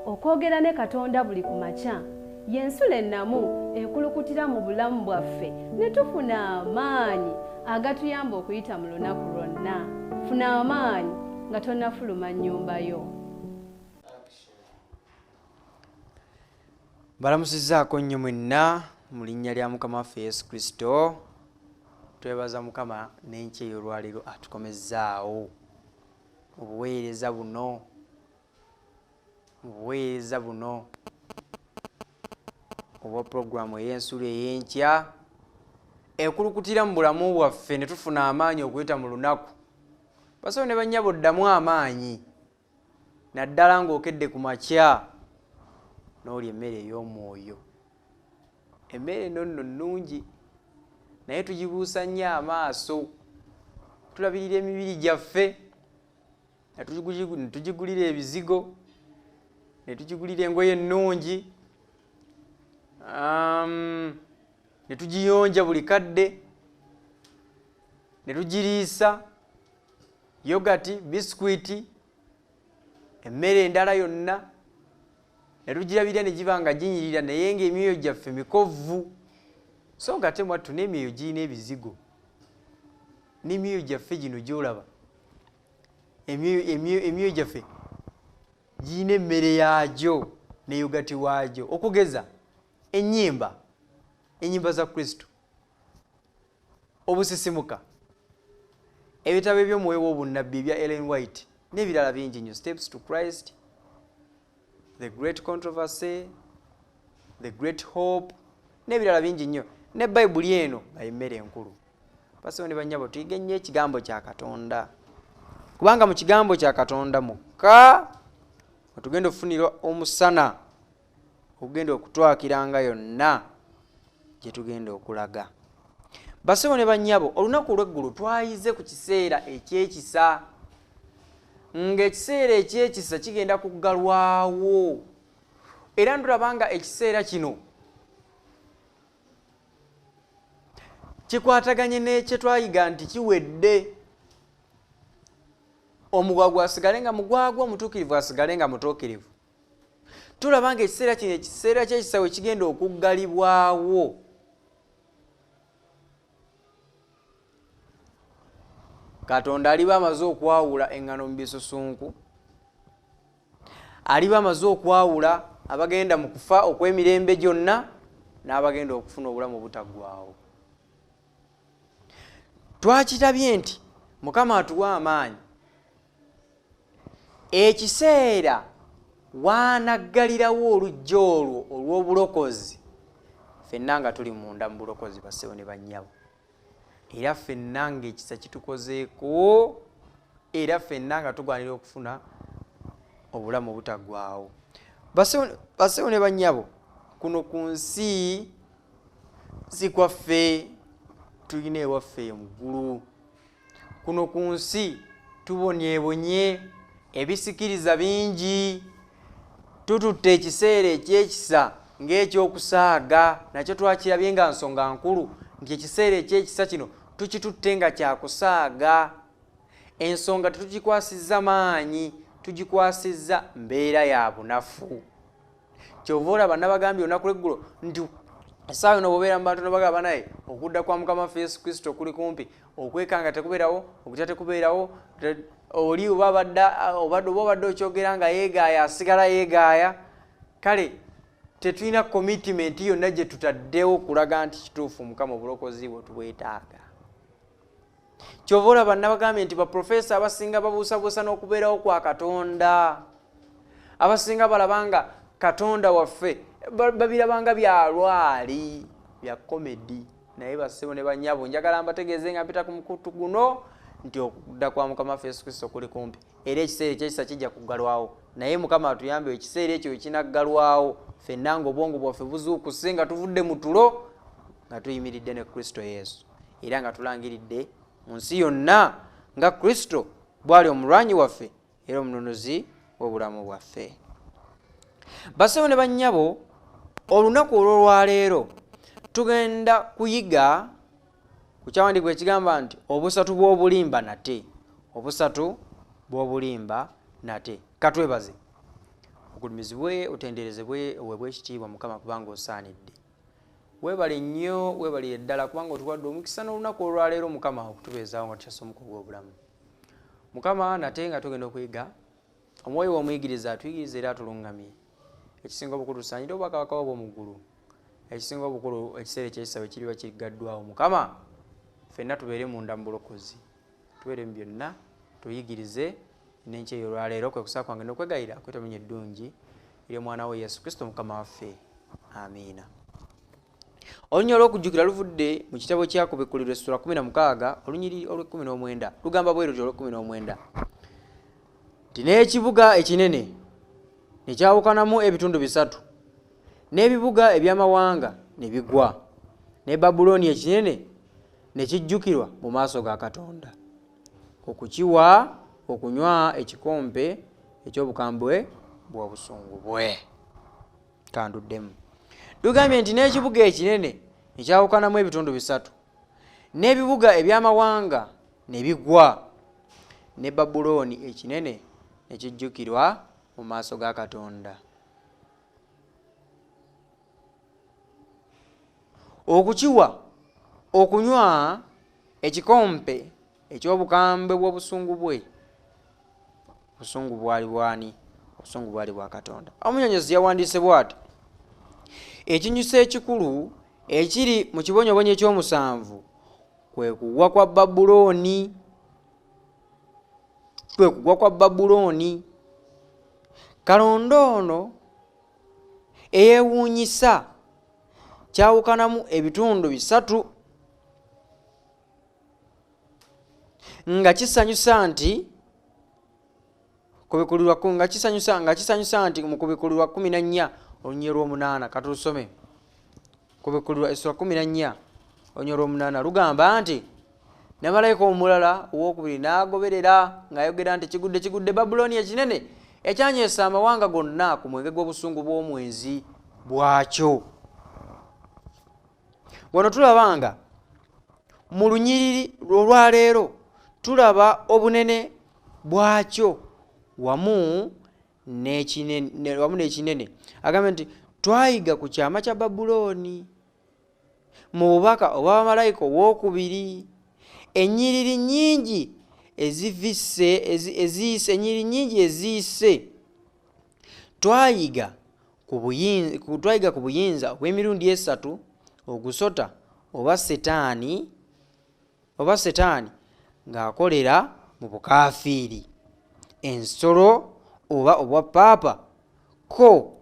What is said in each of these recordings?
okwogera ne Katonda buli ku makya y'ensula ennamu ekulukutira mu bulamu bwaffe ne tufuna amaanyi agatuyamba okuyita mu lunaku lwonna. Funa amaanyi nga tonnafuluma nnyumba yo. Balamusizzaako nnyo mwenna mu linnya lya Mukama waffe Yesu Kristo. Twebaza Mukama n'enkya eyo olwaleero atukomezzaawo obuweereza buno obwa puroguramu ey'ensula ey'enkya ekulukutira mu bulamu bwaffe ne tufuna amaanyi okuyita mu lunaku. Basawo ne bannyabo ddamu amaanyi naddala ng'okedde ku makya n'olya emmere ey'omwoyo. Emmere eno nno nnungi naye tugibuusa nnyo amaaso, tulabirira emibiri gyaffe, ne tugigulira ebizigo, ne tugigulira engoye ennungi, ne tugiyonja buli kadde, ne tugiriisa yogati, biskwiti, emmere endala yonna, ne tugirabira ne giba nga ginyirira naye ng'emyoyo gyaffe mikovu. So nga temwattu n'emyoyo girina ebizigo. N'emyoyo gyaffe gino gy'olaba, emyoyo gyaffe girina emmere yaagyo ne yogati waagyo. Okugeza ennyimba za Kristo, obusisimuka, ebitabo eby'omwoyo w'obunnabbi ebya Ellen White n'ebirala bingi nnyo, Steps to Christ, The Great Controversy, The Great Hope n'ebirala bingi nnyo, ne Bayibuli eno emmere enkulu. Basawo ne bannyabo tuyige nnyo ekigambo kya Katonda, kubanga mu kigambo kya Katonda mukka tugenda okufunira omusana ogenda okutwakiranga yonna gye tugenda okulaga. Basawo ne bannyabo, olunaku olw'eggulu twayize ku kiseera eky'ekisa, ng'ekiseera eky'ekisa kigenda kuggalwawo, era ndulaba nga ekiseera kino kikwataganye n'ekye twayiga nti kiwedde. Omugwagwa asigale nga mugwagwa, omutuukirivu asigale nga mutuukirivu. Tulaba nga ekiseera kino ekiseera ky'ekisa we kigenda okuggalibwawo. Katonda aliba amaze okwawula eŋŋano mu bisusunku, aliba amaze okwawula abagenda mu kufa okw'emirembe gyonna n'abagenda okufuna obulamu obutaggwaawo. Twakitabye nti Mukama atuwa amaanyi, ekiseera waanaggalirawo olujja olwo olw'obulokozi, ffenna nga tuli munda mu bulokozi bassebo ne bannyabo, era ffenna ng'ekisa kitukozeeko, era ffenna nga tugwanira okufuna obulamu obutaggwaawo. Bassebo ne bannyabo, kuno ku nsi si kwaffe, tulina ewaffe mu ggulu. Kuno ku nsi tubonyeebonye, ebisikiriza bingi, tututte ekiseera eky'ekisa ng'ekyokusaaga, nakyo twakirabye nga nsonga nkulu nti ekiseera eky'ekisa kino tukitutte nga kyakusaaga. Ensonga tetugikwasizza maanyi, tugikwasizza mbeera ya bunafu. Kyova olaba nabagambye olunaku lw'eggulo nti essaawa eno bw'obeera mu bantu nabagamba naye okudda kwa Mukama waffe Yesu Kristo kuli kumpi, okwekanga tekubeerawo, okutya tekubeerawo, oli oba obadde okyogera nga yeegaaya asigala yeegaaya. Kale tetulina commitment yonna gye tutaddewo kulaga nti kituufu Mukama obulokozi bwe tubwetaaga. Kyova olaba nabagambye nti baprofesa abasinga babuusabuusa n'okubeerawo kwa Katonda, abasinga balabanga Katonda waffe babirabanga bya lwali, bya komedi. Naye bassebo ne bannyabo, njagala mbategeeze nga mpita ku mukutu guno nti okudda kwa Mukama waffe Yesu Kristo kuli kumpi, era ekiseera eky'ekisa kijja kuggalwawo. Naye Mukama atuyambe ekiseera ekyo ekinaggalwawo, ffenna ng'obwongo bwaffe buzuukuse nga tuvudde mu tulo nga tuyimiridde ne Kristo Yesu, era nga tulangiridde mu nsi yonna nga Kristo bw'ali omulwanyi waffe era omununuzi w'obulamu bwaffe. Bassebo ne bannyabo, olunaku olw'olwaleero tugenda kuyiga ku kyawandiikibwa ekigamba nti obusatu bw'obulimba nate. Obusatu bw'obulimba nate. Katwebaze. ogulumizibwe otenderezebwe oweebwe ekitiibwa Mukama kubanga osaanidde. Weebale nnyo weebalire ddala kubanga otuwadde omukisa n'olunaku olwaleero Mukama okutubeezaawo nga tukyasomuka ogw'obulamu. Mukama nate nga tugenda okuyiga omwoyo w'omuyigiriza atuyigiriza era atulungamye. Ekisinga obukulu tusaanyire obwakabaka bw'omu ggulu. Ekisinga obukulu ekiseera eky'ekisa bwe kiriba kigaddwawo. Mukama ffenna tubeere munda mu bulokozi. Tubeere mu byonna tuyigirize n'enkya eyo olwaleero kwe kusaba kwange n'okwegayira kwetamunya eddungi eri omwana we Yesu Kristo Mukama waffe. Amiina. Olunya olw'okujjukira luvudde mu kitabo kya Kubikkulirwa essula 16 olunyiriri olw'19 lugamba bwe luti olw'19 nti n'ekibuga ekinene ne kyawukanamu ebitundu bisatu n'ebibuga eby'amawanga ne bigwa ne Babulooni ekinene ne kijjukirwa mu maaso ga Katonda okukiwa okunywa ekikompe eky'obukambwe bw'obusungu bwe. Kanduddemu tugambye nti n'ekibuga ekinene ekyawukanamu ebitundu bisatu n'ebibuga eby'amawanga ne bigwa ne Babulooni ekinene ne kijjukirwa mu maaso ga Katonda. Okukiwa okunywa ekikompe eky'obukambwe bw'obusungu bwe. Obusungu bwali bwani? Obusungu bwali bwa Katonda. Omunnyonnyozi yawandiise bw'ati: ekinyusa ekikulu ekiri mu kibonyobonyo eky'omusanvu kwe kugwa kwa Babulooni. Kwe kugwa kwa Babulooni. Kalonda ono eyeewuunyisa kyawukanamu ebitundu bisatu nga kisanyusa nti nga kisanyusa nti mu Kubikkulirwa 14 olunyiriri lw'omunaana. Katulusome Kubikkulirwa essula 14 olunyiriri lw'omunaana lugamba nti ne malayika omulala owookubiri n'agoberera ng'ayogera nti kigudde Babulooni ekinene ekyanywesa amawanga gonna ku mwenge gw'obusungu bw'omwenzi bwakyo. Wano tulaba nga mu lunyiriri olwaleero tulaba obunene bwakyo wamu n'ekinene. Agamba nti twayiga ku kyama kya Babulooni mu bubaka obw'abamalayika owookubiri. Ennyiriri nnyingi eziise twayiga ku buyinza obw'emirundi esatu ogusota oba Setaani ng'akolera mu bukaafiiri, ensolo oba obwappaapa ko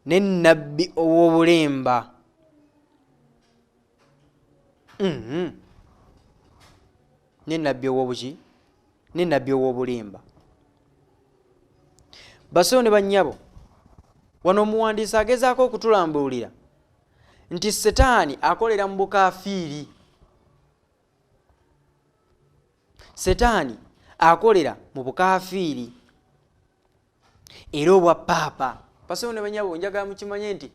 ne nnabbi ow'obulemba. N'ennabbi ow'obuki? N'ennabbi ow'obulimba. Basso ne bannyabo, wano omuwandiisi agezaako okutulambulira nti Setaani akolera mu bukaafiiri. Setaani akolera mu bukaafiiri era obwappaapa. Basso ne bannyabo, njagala mukimanye nti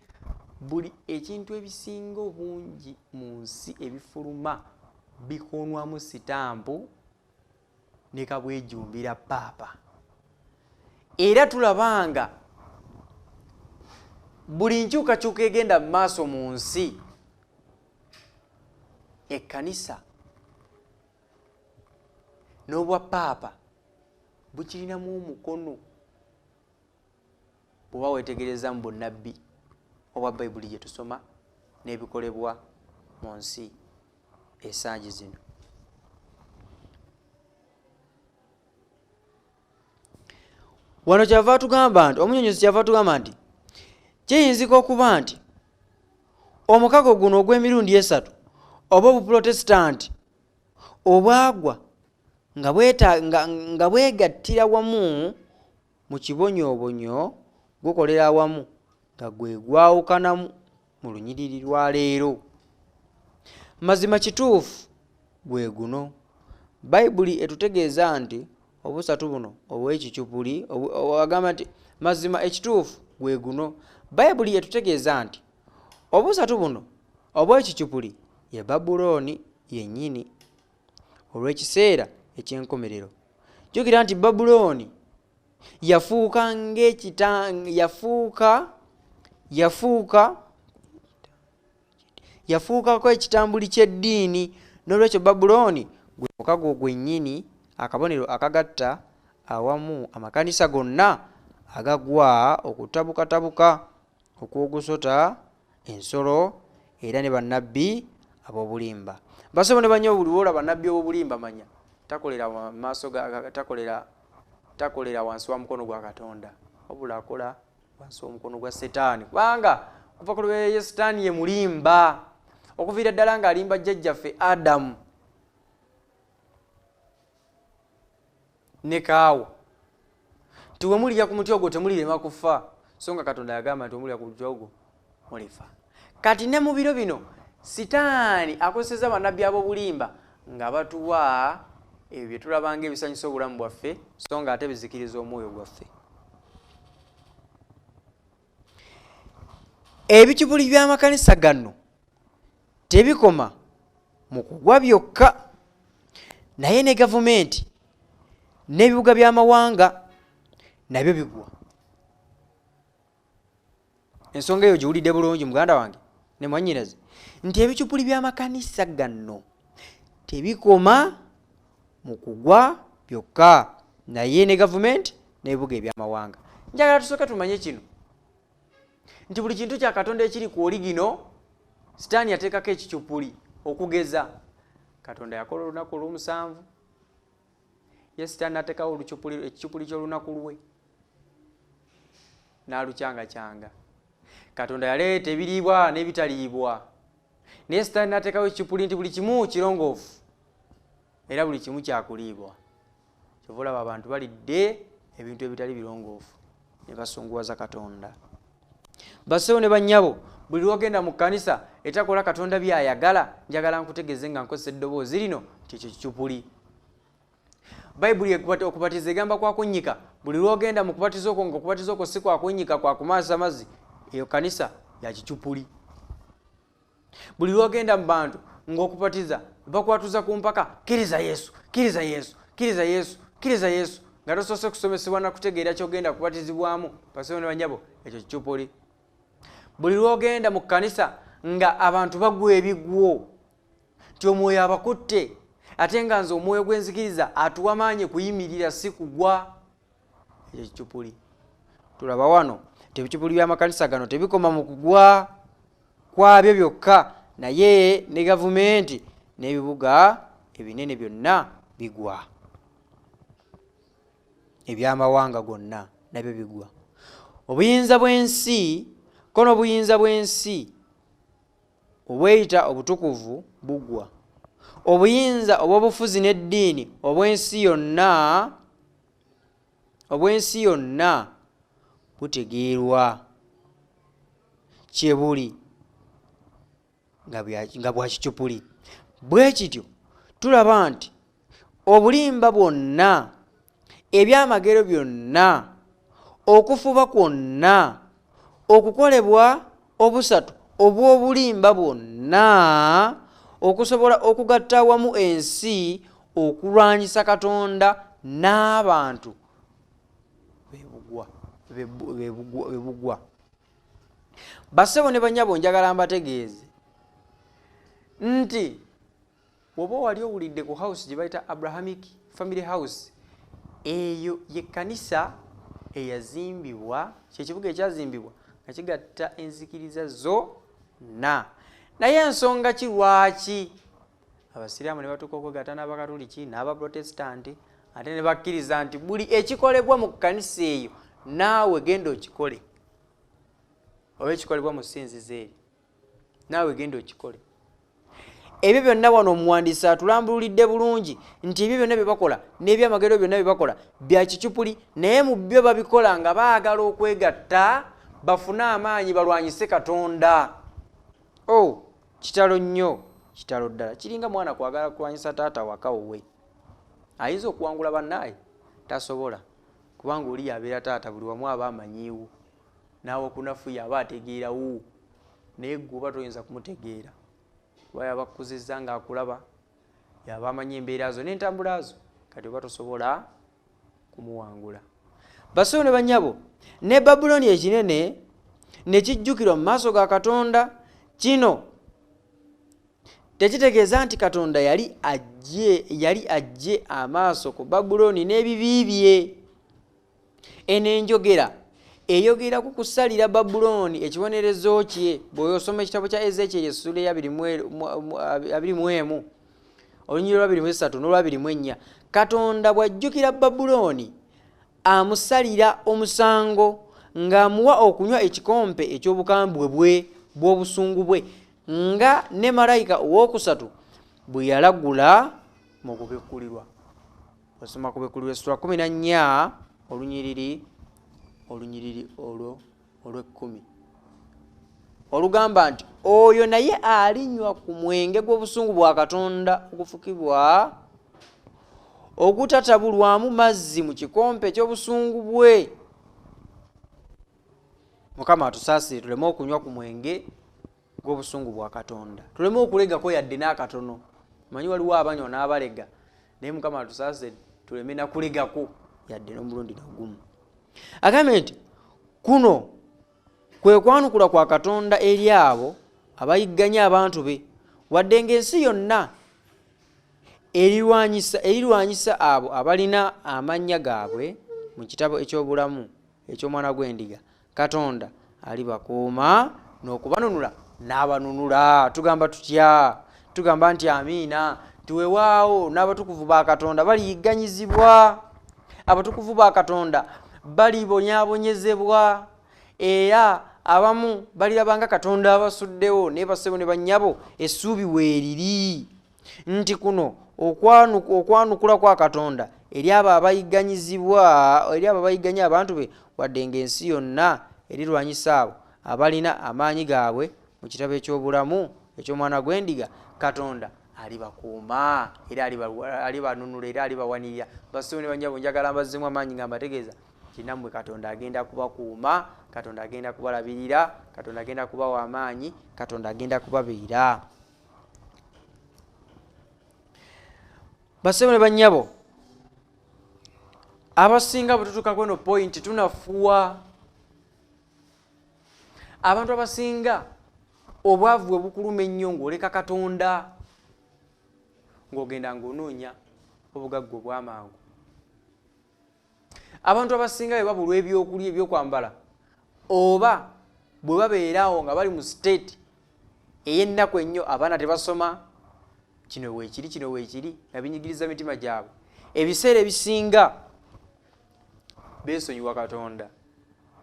buli ekintu ebisinga obungi mu nsi ebifuluma bikonwamu sitampu ne kabwejumbira ppaapa. Era tulabanga buli nkyukakyuka egenda mu maaso mu nsi, ekkanisa n'obwappaapa bukirinamu omukono bw'oba weetegereza mu bunnabbi obwa Bayibuli gye tusoma n'ebikolebwa mu nsi esangi zino. Wano kyava tugamba nti omunnyonnyozi kyava tugamba nti kiyinzika okuba nti omukago guno ogw'emirundi esatu oba obuprotesitanti obwagwa nga bwegattira wamu mu kibonyoobonyo gukolera awamu nga gwe gwawukanamu mu lunyiriri lwa leero. Mazima kituufu gwe guno. Bayibuli etutegeeza nti obusatu buno obw'ekicupuli agamba nti mazima ekituufu gwe guno. Bayibuli etutegeeza nti obusatu buno obw'ekicupuli ye Babulooni yennyini olw'ekiseera eky'enkomerero. Jjukira nti Babulooni yafuuka yafuukako ekitambuli ky'eddiini. N'olwekyo Babulooni gwe mukago gwennyini, akabonero akagatta awamu amakanisa gonna agagwa okutabukatabuka okw'ogusota ensolo era ne bannabbi ab'obulimba. Basebo ne banyo buli lwola bannabbi ab'obulimba manya takolera maaso takolera wansi wa mukono gwa Katonda, wabula akola wansi w'omukono gwa Setaani, kubanga kuva ku lubeerera Setaani ye mulimba okuviira ddala ng'alimba jjajjaffe Adamu ne Kaawa. Tiwe mulirya ku muti ogwo temulirema kufa, so nga Katonda yagamba nti omulya ku muti ogwo mulifa. Kati ne mu biro bino Setaani akozeseza bannabbi ab'obulimba nga batuwa ebyo bye tulaba ng'ebisanyusa obulamu bwaffe, so nga ate bizikiriza omwoyo gwaffe. Ebicupuli by'amakanisa gano tebikoma mu kugwa byokka, naye ne gavumenti n'ebibuga by'amawanga nabyo bigwa. Ensonga eyo giwulidde bulungi muganda wange ne mwannyinaze, nti ebicupuli by'amakanisa gano tebikoma mu kugwa byokka, naye ne gavumenti n'ebibuga eby'amawanga. Njagala tusooke tumanye kino nti buli kintu kya Katonda ekiri ku oligino Sitaani yateekako ekicupuli okugeza. Katonda yakola olunaku olw'omusanvu, ye Sitaani n'ateekawo ekicupuli ky'olunaku lwe n'alucyangacyanga. Katonda yaleeta ebiriibwa n'ebitaliibwa, naye Sitaani n'ateekawo ekicupuli nti buli kimu kirongoofu era buli kimu kyakuliibwa. Kyova olaba abantu balidde ebintu ebitali birongoofu ne basunguwaza Katonda. Basewo ne bannyabo, buli lwogenda mu kkanisa etakola Katonda by'ayagala, njagala nkutegeeze nga nkozesa eddoboozi lino nti ekyo kicupuli. Bayibuli okubatiza egamba kwa kunnyika. Buli lwogenda mu kubatiza okwo ng'okubatiza okwo si kwa kunnyika, kwa kumaasa mazzi, eyo kanisa ya kicupuli. Buli lwogenda mu bantu ng'okubatiza bakwatuza ku mpaka kkiriza Yesu, kkiriza Yesu, kkiriza Yesu, kkiriza Yesu, nga tosoose kusomesebwa na kutegeera ky'ogenda kubatizibwamu. Basewo ne bannyabo, ekyo kicupuli. Buli lwogenda mu kkanisa nga abantu bagwa ebigwo nti omwoyo abakutte, ate nga nze omwoyo gw'enzikiriza atuwa amaanyi kuyimirira si kugwa, ekyo kicupuli. Tulaba wano ebicupuli by'amakanisa gano tebikoma mu kugwa kwabyo byokka, naye ne gavumenti n'ebibuga ebinene byonna bigwa, eby'amawanga gonna nabyo bigwa. Obuyinza bw'ensi kono obuyinza bw'ensi obweyita obutukuvu bugwa. Obuyinza obw'obufuzi n'eddiini obw'ensi yonna butegeerwa kye buli nga bwa kicupuli. Bwe kityo tulaba nti obulimba bwonna, ebyamagero byonna, okufuba kwonna, okukolebwa obusatu obw'obulimba bwonna okusobola okugatta awamu ensi okulwanyisa Katonda n'abantu bebugwa. Bassebo ne bannyabo, njagala mbategeeze nti bw'oba wali owulidde ku house gye bayita Abrahamic Family House, eyo ye kkanisa eyazimbibwa, kyekibuga ekyazimbibwa nga kigatta enzikiriza zonna. Naye ensonga ki lwaki Abasiraamu ne batuuka okwegatta n'Abakatoliki n'Abaprotestanti ate ne bakkiriza nti buli ekikolebwa mu kkanisa eyo naawe genda okikole, oba ekikolebwa mu ssinzizo eri naawe genda okikole. Ebyo byonna wano omuwandiisi atulambululidde bulungi nti ebyo byonna bye bakola n'ebyamagero byonna bye bakola bya kicupuli, naye mu byo babikola nga baagala okwegatta bafune amaanyi balwanyise Katonda. Kitalo nnyo, kitalo ddala. Kiringa mwana kwagala kulwanyisa taata waka wowe. Ayinza okuwangula bannaye, tasobola, kubanga oli yabeera taata buli wamu aba amanyiiwo, naawe okunafu yaba ategeerawo, naye gwe oba toyinza kumutegeera kuba yaba akkuzizza ng'akulaba, yaba amanyi embeera zo n'entambula zo, kati oba tosobola kumuwangula. basso ne bannyabo ne Babuloni ekinene ne kijjukirwa mu maaso ga Katonda. Kino tekitegeeza nti Katonda yali ajje amaaso ku Babuloni n'ebibi bye. Eno enjogera eyogera ku kusalira Babuloni ekibonerezo kye. Bw'osoma ekitabo kya Ezekiel essula ya 21 olunyiriri lwa 23 n'olwa 24, Katonda bw'ajjukira Babuloni amusalira omusango ng'amuwa okunywa ekikompe eky'obukambwe bwe bw'obusungu bwe, nga ne malayika owookusatu bwe yalagula mu kubikkulirwa. Osoma kubikkulirwa essula 14 olunyiriri olw'ekkumi olugamba nti oyo naye alinywa ku mwenge gw'obusungu bwa Katonda ogufukibwa ogutatabulwamu mazzi mu kikompe ky'obusungu bwe. Mukama atusaasire tuleme okunywa ku mwenge gw'obusungu bwa Katonda, tuleme okulegako yadde n'akatono. Manyi waliwo abanywa n'abalega, naye Mukama atusaasire tuleme nakulegako yadde n'omulundi nagumu. Agambye nti kuno kwe kwanukula kwa Katonda eri abo abayigganya abantu be, wadde ng'ensi yonna erirwanyisa abo abalina amannya gaabwe mu kitabo eky'obulamu eky'omwana gw'endiga. Katonda alibakuuma n'okubanunula n'abanunula. Tugamba tutya? Tugamba nti amiina. Tuwewaawo n'abatukuvu ba Katonda baliyigganyizibwa, abatukuvu ba Katonda balibonyaabonyezebwa, era abamu balirabanga Katonda abasuddewo. Naye bassebo ne bannyabo, essuubi weeriri nti kuno okwanukula kwa Katonda eri abo abayigganyizibwa, eri abo abayigganya abantu be, wadde ng'ensi yonna erirwanyisa abo abalina amaanyi gaabwe mu kitabo eky'obulamu eky'omwana gw'endiga. Katonda alibakuuma era alibanunula era alibawanirira. Bassebo ne bannyabo, njagala mbazzemu amaanyi nga mbategeeza kinammwe Katonda agenda kubakuuma, Katonda agenda kubalabirira, Katonda agenda kubawa amaanyi, Katonda agenda kubabeera. Bassebo ne bannyabo, abasinga bwe tutuuka kweno point tunafuwa. Abantu abasinga obwavu bwe bukuluma ennyo ng'oleka Katonda ng'ogenda ng'onoonya obugagga obw'amangu. Abantu abasinga bwe babulwa ebyokulya ebyokwambala, oba bwe babeerawo nga bali mu state ey'ennaku ennyo, abaana tebasoma, kino weekiri kino weekiri, nga binyigiriza mitima gyabwe, ebiseera ebisinga beesonyiwa Katonda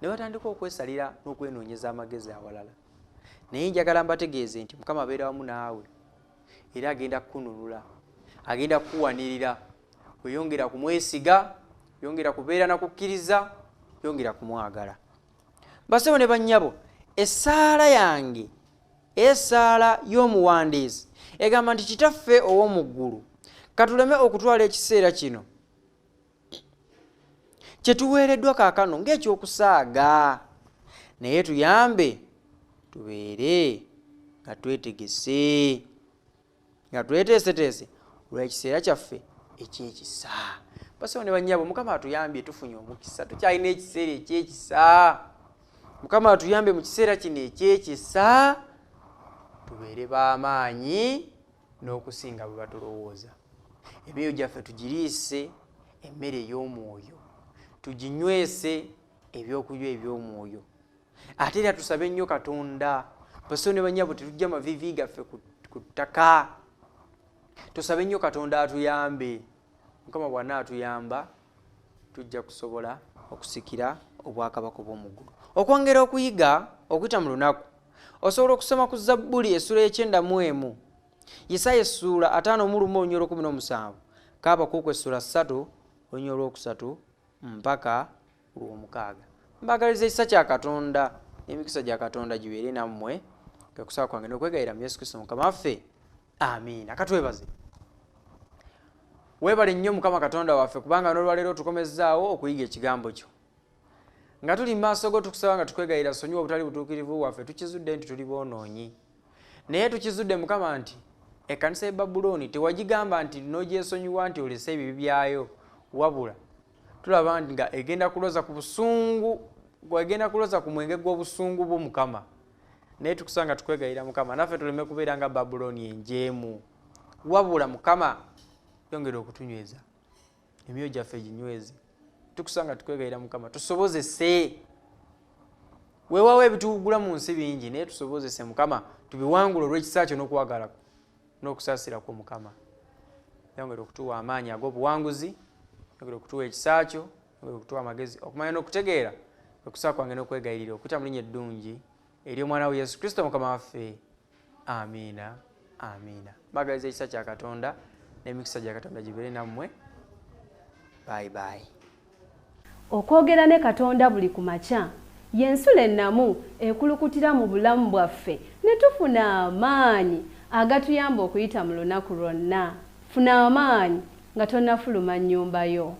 ne batandika okwesalira n'okwenoonyeza amagezi awalala. Naye njagala mbategeeze nti Mukama abeera wamu naawe era agenda kukununula, agenda kukuwanirira. Weyongera kumwesiga, yongera kubeera na kukkiriza, yongera kumwagala. Bassebo ne bannyabo, essaala yange, essaala y'omuwandiisi egamba nti Kitaffe ow'omu ggulu, katuleme okutwala ekiseera kino kye tuweereddwa kaakano ng'ekyokusaaga, naye tuyambe tubeere nga twetegese, nga tweteeseteese olw'ekiseera kyaffe ekyekisa. Bassebo ne bannyabo, Mukama atuyambye tufunye omukisa, tukyalina ekiseera ekyekisa. Mukama atuyambe mu kiseera kino ekyekisa tubeere b'amaanyi n'okusinga bwe batulowooza. Emyoyo gyaffe tugiriise emmere ey'omwoyo, tuginywese ebyokulya eby'omwoyo. Ate era tusabe nnyo Katonda. Bassebo ne bannyabo, tetujja maviivi gaffe ku ttaka. Tusabe nnyo Katonda atuyambe. Mukama bw'anaatuyamba tujja kusobola okusikira obwakabaka obw'omu ggulu. Okwongera okuyiga okuyita mu lunaku, osobola okusoma ku Zabbuli essula y'e91, Yesaya essula 51 olunyiriri 17, Kaabakuuku essula 3 olunyiriri 3 mpaka 6. Mbagaliza ekisa kya Katonda n'emikisa gya Katonda gibeere nammwe. Kusaba kwange n'okwegayira mu Yesu Kristo Mukama waffe. Amiina. Katwebaze. Weebale nnyo Mukama Katonda waffe kubanga n'olwaleero tukomezzaawo okuyiga ekigambo kyo. Nga tuli mu maaso go tukusaba nga tukwegayira sonyiwa obutali butuukirivu waffe, tukizudde nti tuli boonoonyi. Naye tukizudde Mukama nti ekkanisa y'e Babuloni tewagigamba nti n'ogyesonyiwa nti olese ebibi byayo, wabula tulaba nga egenda kuloza ku busungu egenda kuloza ku mwenge gw'obusungu bw'Omukama. Naye tukusanga tukwegayira Mukama naffe tuleme kubeera nga Babuloni enjeemu, wabula Mukama yongera okutunyweza emyoyo gyaffe ginyweze. Tukusanga tukwegayira Mukama tusobozese, weewaawo ebituwugula mu nsi bingi naye tusobozese Mukama tubiwangula olw'ekisa kyo n'okwagala n'okusaasira kwa Mukama. Yongera okutuwa amaanyi ag'obuwanguzi, yongera okutuwa ekisa kyo, yongera okutuwa amagezi okumanya n'okutegeera okusaba kwange n'okwegayirira okuyita mu linnya eddungi ery'omwana we Yesu Kristo Mukama waffe. Amiina, amiina. Mbagaliza ekisa kya Katonda n'emikisa gya Katonda gibeere nammwe. Bye bye. Okwogera ne Katonda buli ku makya y'ensula ennamu ekulukutira mu bulamu bwaffe ne tufuna amaanyi agatuyamba okuyita mu lunaku lwonna. Funa amaanyi nga tonnafuluma nnyumba yo.